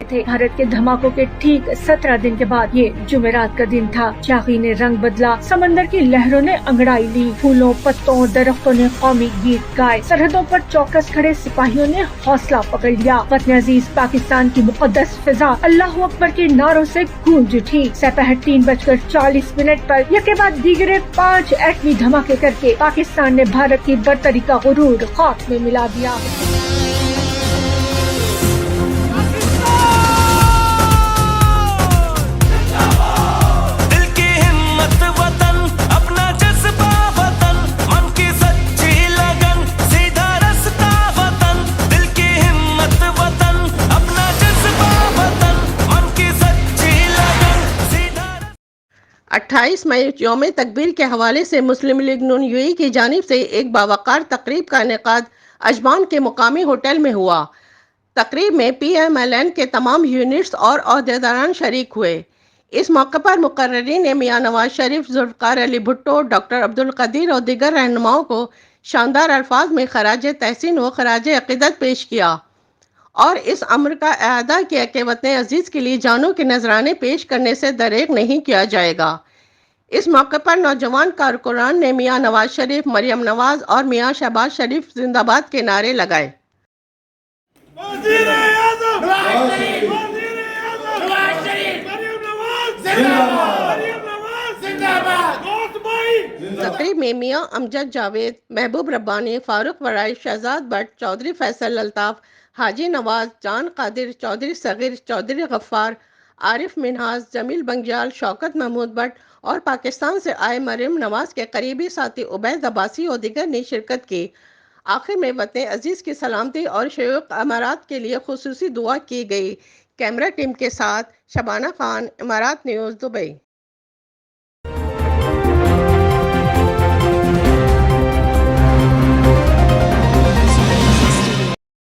تھے۔ بھارت کے دھماکوں کے ٹھیک 17 دن کے بعد یہ جمعرات کا دن تھا۔ چاغی نے رنگ بدلا، سمندر کی لہروں نے انگڑائی لی، پھولوں، پتوں، درختوں نے قومی گیت گائے، سرحدوں پر چوکس کھڑے سپاہیوں نے حوصلہ پکڑ لیا۔ وطن عزیز پاکستان کی مقدس فضا اللہ اکبر کے نعروں سے گونج اٹھی۔ سپہر 3:40 پر یکے بعد دیگرے 5 ایٹمی دھماکے کر کے پاکستان نے بھارت کی برتری کا غرور خاک میں ملا دیا۔ اٹھائیس مئی یوم تکبیر کے حوالے سے مسلم لیگ نون UAE کی جانب سے ایک باوقار تقریب کا انعقاد عجمان کے مقامی ہوٹل میں ہوا۔ تقریب میں PMLN کے تمام یونٹس اور عہدیداران شریک ہوئے۔ اس موقع پر مقررین نے میاں نواز شریف، ذوالفقار علی بھٹو، ڈاکٹر عبدالقدیر اور دیگر رہنماؤں کو شاندار الفاظ میں خراج تحسین و خراج عقیدت پیش کیا اور اس امر کا اعادہ کیا کہ وطن عزیز کے لیے جانوں کے نذرانے پیش کرنے سے دریغ نہیں کیا جائے گا۔ اس موقع پر نوجوان کارکنان نے میاں نواز شریف، مریم نواز اور میاں شہباز شریف زندہ باد کے نعرے لگائے۔ تقریب میں میاں امجد جاوید، محبوب ربانی، فاروق ورائی، شہزاد بٹ، چودھری فیصل الطاف، حاجی نواز، جان قادر، چودھری صغیر، چودھری غفار، عارف منہاز، جمیل بنگیال، شوکت محمود بٹ اور پاکستان سے آئے مریم نواز کے قریبی ساتھی عبید عباسی اور دیگر نے شرکت کی۔ آخر میں وطن عزیز کی سلامتی اور شیوخ امارات کے لیے خصوصی دعا کی گئی۔ کیمرہ ٹیم کے ساتھ شبانہ خان، امارات نیوز، دبئی۔